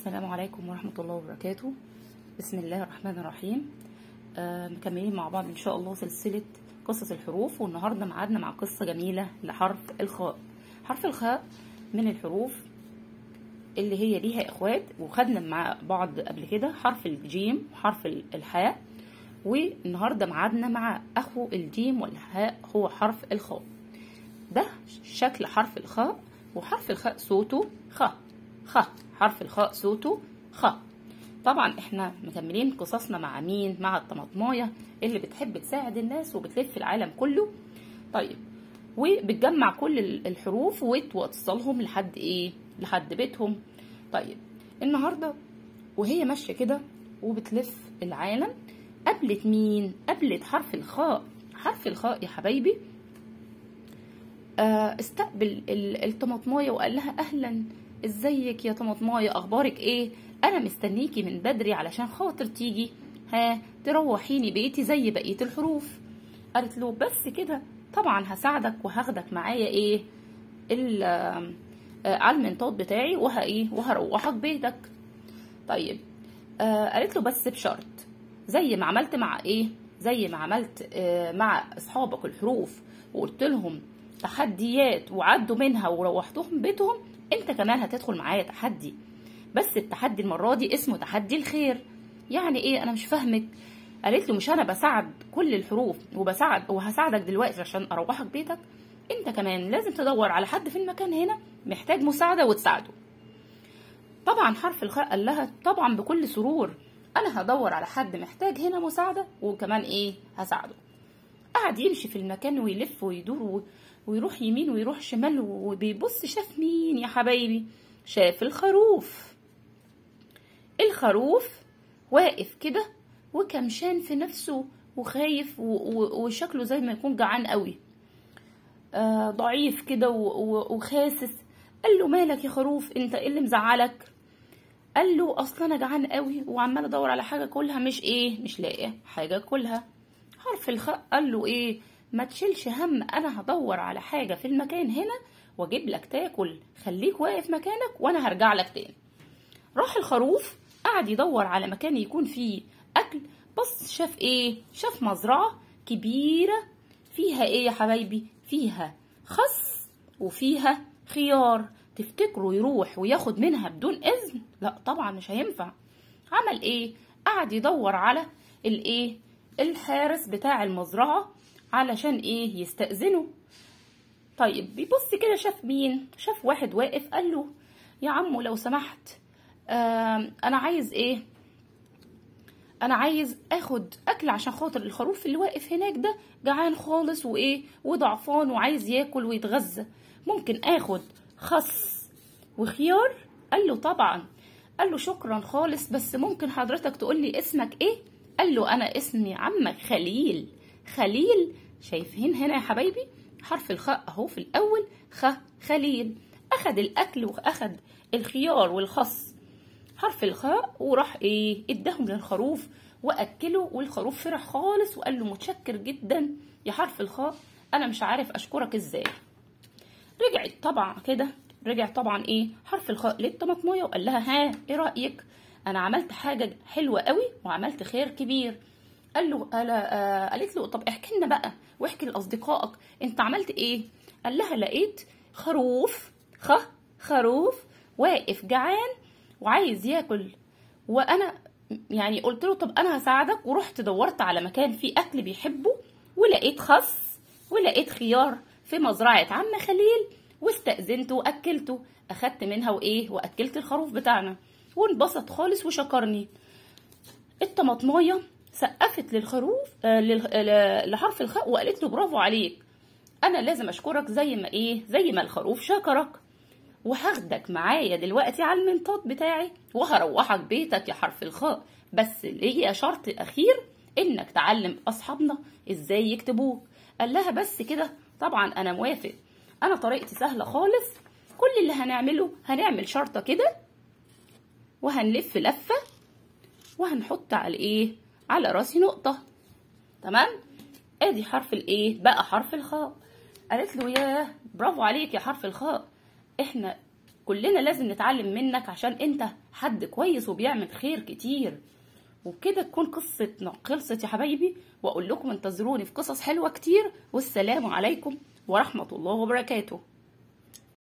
السلام عليكم ورحمة الله وبركاته. بسم الله الرحمن الرحيم. مكملين مع بعض ان شاء الله سلسلة قصص الحروف، والنهاردة معادنا مع قصة جميلة لحرف الخاء. حرف الخاء من الحروف اللي هي ليها اخوات، وخدنا مع بعض قبل كده حرف الجيم وحرف الحاء، والنهاردة معادنا مع اخو الجيم والحاء هو حرف الخاء. ده شكل حرف الخاء، وحرف الخاء صوته خ. حرف الخاء صوته خ. طبعا احنا مكملين قصصنا مع مين؟ مع الطماطمايه اللي بتحب تساعد الناس وبتلف العالم كله. طيب، وبتجمع كل الحروف وتوصلهم لحد ايه؟ لحد بيتهم. طيب، النهارده وهي ماشيه كده وبتلف العالم قابلت مين؟ قابلت حرف الخاء. حرف الخاء يا حبايبي استقبل الطماطمايه وقال لها اهلا، ازيك يا طماطمايه، اخبارك ايه؟ انا مستنيكي من بدري علشان خاطر تيجي تروحيني بيتي زي بقيه الحروف. قالت له بس كده؟ طبعا هساعدك وهاخدك معايا ايه على المنطاد بتاعي وهروحك بيتك. طيب، قالت له بس بشرط زي ما عملت مع ايه؟ زي ما عملت مع اصحابك الحروف وقلت لهم تحديات وعدوا منها وروحتهم بيتهم، انت كمان هتدخل معايا تحدي، بس التحدي المره دي اسمه تحدي الخير. يعني ايه؟ انا مش فاهمك. قالت له مش انا بساعد كل الحروف وهساعدك دلوقتي عشان اروحك بيتك، انت كمان لازم تدور على حد في المكان هنا محتاج مساعده وتساعده. طبعا حرف الخاء قال لها طبعا بكل سرور، انا هدور على حد محتاج هنا مساعده وكمان ايه هساعده. قعد يمشي في المكان ويلف ويدور ويروح يمين ويروح شمال، وبيبص شاف مين يا حبايبي؟ شاف الخروف. الخروف واقف كده وكمشان في نفسه وخايف وشكله زي ما يكون جعان قوي، ضعيف كده وخاسس. قال له مالك يا خروف؟ انت ايه اللي مزعلك؟ قال له اصلا انا جعان قوي وعمال ادور على حاجه كلها مش لاقيه حاجه كلها. حرف الخاء قال له ايه؟ ما تشيلش هم، انا هدور على حاجه في المكان هنا واجيب لك تاكل، خليك واقف مكانك وانا هرجع لك تاني. راح الخروف قعد يدور على مكان يكون فيه اكل. بص شاف ايه؟ شاف مزرعه كبيره فيها ايه يا حبايبي؟ فيها خس وفيها خيار. تفتكروا يروح وياخد منها بدون اذن؟ لا طبعا مش هينفع. عمل ايه؟ قعد يدور على الايه؟ الحارس بتاع المزرعه علشان ايه؟ يستأذنه. طيب، بيبص كده شاف مين؟ شاف واحد واقف. قال له يا عمو لو سمحت، انا عايز ايه؟ انا عايز اخد اكل عشان خاطر الخروف اللي واقف هناك ده جعان خالص وضعفان وعايز ياكل ويتغذى، ممكن اخد خس وخيار؟ قال له طبعا. قال له شكرا خالص، بس ممكن حضرتك تقول لي اسمك ايه؟ قال له انا اسمي عمك خليل. خليل. شايفين هنا يا حبايبي حرف الخاء اهو في الاول خليل. اخد الاكل واخد الخيار والخس حرف الخاء وراح ايه؟ اداهم للخروف واكله، والخروف فرح خالص وقال له متشكر جدا يا حرف الخاء، انا مش عارف اشكرك ازاي. رجع طبعا ايه؟ حرف الخاء للطماطمايه وقال لها ايه رايك؟ انا عملت حاجه حلوه قوي وعملت خير كبير. قالت له طب احكي لنا بقى واحكي لاصدقائك انت عملت ايه؟ قال لها لقيت خروف واقف جعان وعايز ياكل، وانا يعني قلت له طب انا هساعدك، ورحت دورت على مكان فيه اكل بيحبه ولقيت خس ولقيت خيار في مزرعه عم خليل، واستأذنته واكلته، اخدت منها واكلت الخروف بتاعنا وانبسط خالص وشكرني. الطماطمايه سقفت للخروف لحرف الخاء وقالت له برافو عليك، انا لازم اشكرك زي ما الخروف شكرك، وهاخدك معايا دلوقتي على المنطاد بتاعي وهروحك بيتك يا حرف الخاء، بس ليا شرط اخير انك تعلم اصحابنا ازاي يكتبوك. قال لها بس كده؟ طبعا انا موافق، انا طريقتي سهله خالص، كل اللي هنعمله هنعمل شرطه كده وهنلف لفه وهنحط على راسي نقطه. تمام؟ ادي حرف بقى حرف الخاء. قالت له ياه برافو عليك يا حرف الخاء، احنا كلنا لازم نتعلم منك عشان انت حد كويس وبيعمل خير كتير. وبكده تكون قصتنا خلصت يا حبايبي، واقول لكم انتظروني في قصص حلوة كتير، والسلام عليكم ورحمة الله وبركاته.